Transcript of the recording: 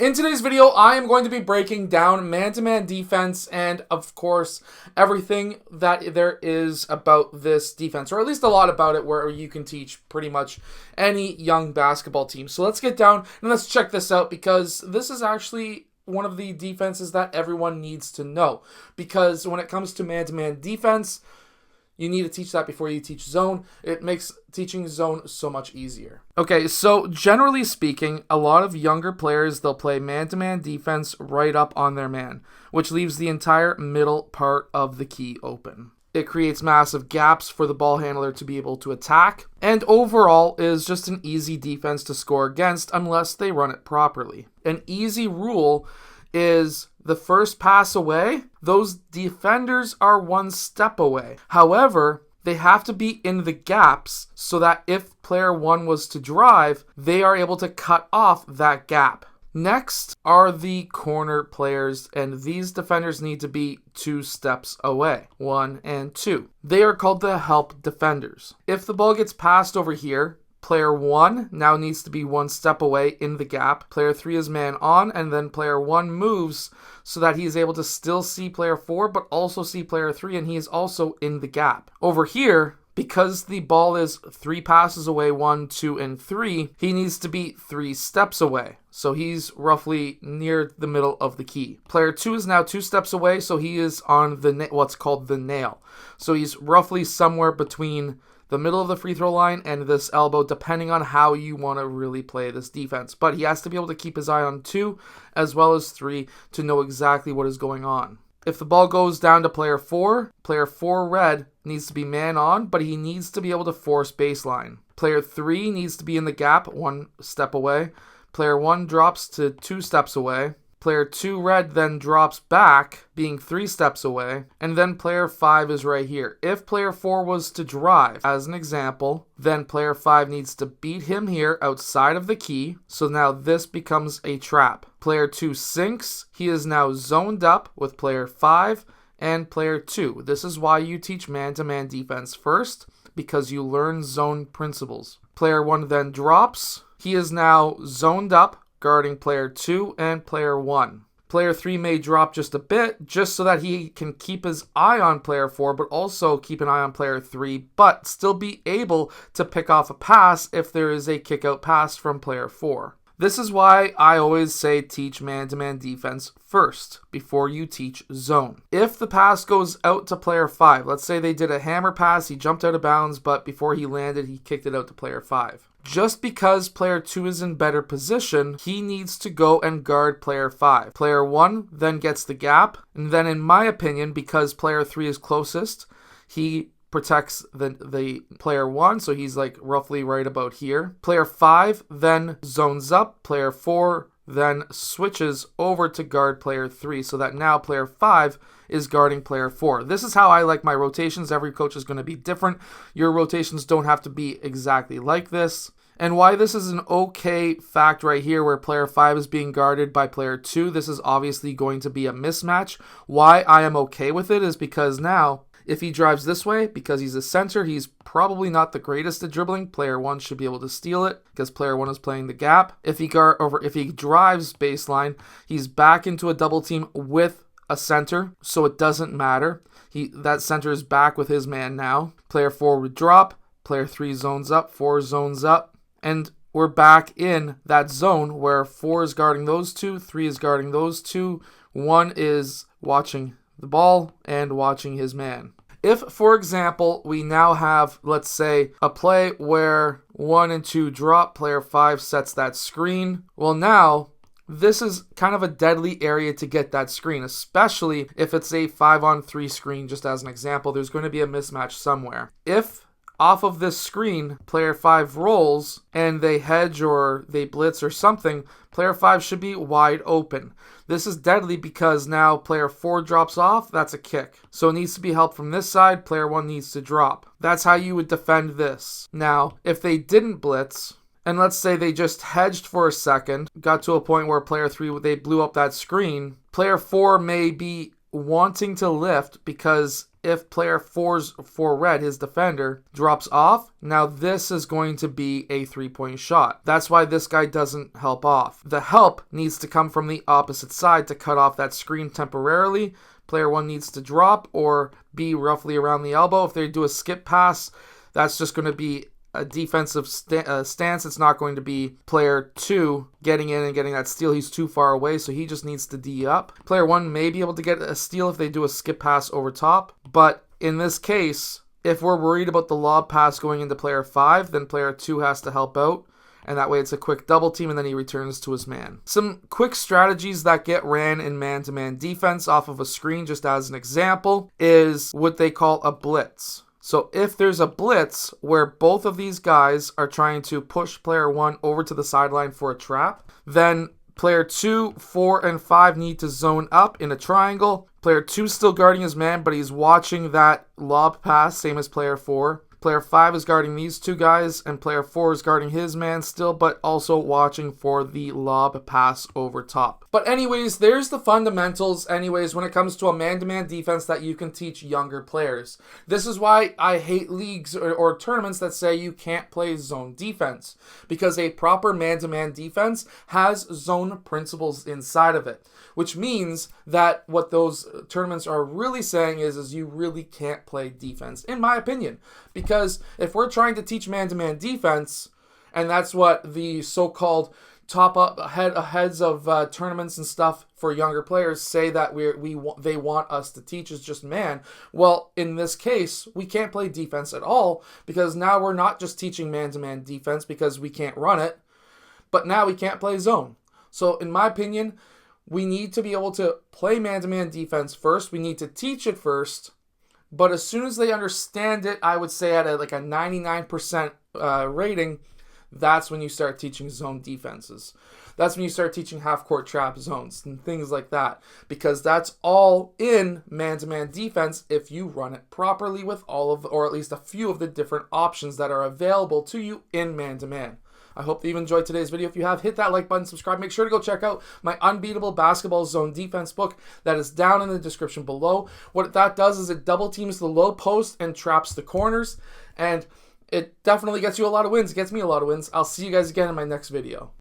In today's video, I am going to be breaking down man-to-man defense and, of course, everything that there is about this defense, or at least a lot about it, where you can teach pretty much any young basketball team. So let's get down and let's check this out, because this is actually one of the defenses that everyone needs to know. Because when it comes to man-to-man defense, you need to teach that before you teach zone. It makes teaching zone so much easier. Okay, so generally speaking, a lot of younger players, they'll play man-to-man defense right up on their man, which leaves the entire middle part of the key open. It creates massive gaps for the ball handler to be able to attack, and overall is just an easy defense to score against unless they run it properly. An easy rule is the first pass away, those defenders are one step away. However, they have to be in the gaps so that if player one was to drive, they are able to cut off that gap. Next are the corner players, and these defenders need to be 2 steps away, 1 and 2. They are called the help defenders. If the ball gets passed over here, player 1 now needs to be 1 step away in the gap. Player 3 is man on, and then player 1 moves so that he is able to still see player 4, but also see player 3, and he is also in the gap. Over here, because the ball is 3 passes away, 1, 2, and 3, he needs to be 3 steps away. So he's roughly near the middle of the key. Player 2 is now 2 steps away, so he is on the what's called the nail. So he's roughly somewhere between the middle of the free throw line and this elbow, depending on how you want to really play this defense. But he has to be able to keep his eye on 2 as well as 3 to know exactly what is going on. If the ball goes down to player 4 red needs to be man on, but he needs to be able to force baseline. Player 3 needs to be in the gap, 1 step away. Player 1 drops to 2 steps away. Player 2 red then drops back, being 3 steps away, and then player 5 is right here. If player 4 was to drive, as an example, then player 5 needs to beat him here outside of the key, so now this becomes a trap. Player 2 sinks, he is now zoned up with player 5 and player 2. This is why you teach man-to-man defense first, because you learn zone principles. Player 1 then drops, he is now zoned up, guarding player 2 and player 1. Player 3 may drop just a bit, just so that he can keep his eye on player 4, but also keep an eye on player 3, but still be able to pick off a pass if there is a kick-out pass from player 4. This is why I always say teach man-to-man defense first, before you teach zone. If the pass goes out to player 5, let's say they did a hammer pass, he jumped out of bounds, but before he landed, he kicked it out to player 5. Just because player 2 is in better position, he needs to go and guard player 5. Player 1 then gets the gap, and then in my opinion, because player 3 is closest, he protects the player 1, so he's like roughly right about here. Player 5 then zones up, player 4 then switches over to guard player 3, so that now player 5 is guarding player 4. This is how I like my rotations. Every coach is going to be different. Your rotations don't have to be exactly like this. And why this is an okay fact right here, where player 5 is being guarded by player 2, this is obviously going to be a mismatch. Why I am okay with it is because now, if he drives this way, because he's a center, he's probably not the greatest at dribbling. Player 1 should be able to steal it because player 1 is playing the gap. If he drives baseline, he's back into a double team with a center, so it doesn't matter. That center is back with his man now. Player 4 would drop. Player 3 zones up. 4 zones up. And we're back in that zone where 4 is guarding those 2, 3 is guarding those 2, 1 is watching the ball and watching his man. If, for example, we now have, let's say, a play where 1 and 2 drop, player 5 sets that screen, well now, this is kind of a deadly area to get that screen, especially if it's a 5-on-3 screen, just as an example. There's going to be a mismatch somewhere. If off of this screen, player 5 rolls and they hedge or they blitz or something, player 5 should be wide open. This is deadly because now player 4 drops off, that's a kick. So it needs to be help from this side, player 1 needs to drop. That's how you would defend this. Now, if they didn't blitz, and let's say they just hedged for a second, got to a point where player 3, they blew up that screen, player 4 may be wanting to lift because if player 4's for red, his defender, drops off, now this is going to be a 3-point shot. That's why this guy doesn't help off. The help needs to come from the opposite side to cut off that screen temporarily. Player 1 needs to drop or be roughly around the elbow. If they do a skip pass, that's just going to be a defensive stance. It's not going to be player 2 getting in and getting that steal. He's too far away, so he just needs to D up. Player 1 may be able to get a steal if they do a skip pass over top, but in this case, if we're worried about the lob pass going into player 5, then player 2 has to help out, and that way it's a quick double team, and then he returns to his man. Some quick strategies that get ran in man-to-man defense off of a screen, just as an example, is what they call a blitz. So if there's a blitz where both of these guys are trying to push player 1 over to the sideline for a trap, then player 2, 4, and 5 need to zone up in a triangle. Player 2 is still guarding his man, but he's watching that lob pass, same as player 4. Player 5 is guarding these two guys, and player 4 is guarding his man still, but also watching for the lob pass over top. But anyways, there's the fundamentals anyways when it comes to a man-to-man defense that you can teach younger players. This is why I hate leagues or tournaments that say you can't play zone defense, because a proper man-to-man defense has zone principles inside of it, which means that what those tournaments are really saying is you really can't play defense, in my opinion. Because if we're trying to teach man-to-man defense, and that's what the so-called heads of tournaments and stuff for younger players say that they want us to teach is just man. Well, in this case, we can't play defense at all, because now we're not just teaching man-to-man defense because we can't run it, but now we can't play zone. So in my opinion, we need to be able to play man-to-man defense first. We need to teach it first. But as soon as they understand it, I would say at a 99% rating, that's when you start teaching zone defenses. That's when you start teaching half-court trap zones and things like that. Because that's all in man-to-man defense if you run it properly with all of, or at least a few of the different options that are available to you in man-to-man. I hope that you've enjoyed today's video. If you have, hit that like button, subscribe. Make sure to go check out my Unbeatable Basketball Zone Defense book that is down in the description below. What that does is it double teams the low post and traps the corners, and it definitely gets you a lot of wins. It gets me a lot of wins. I'll see you guys again in my next video.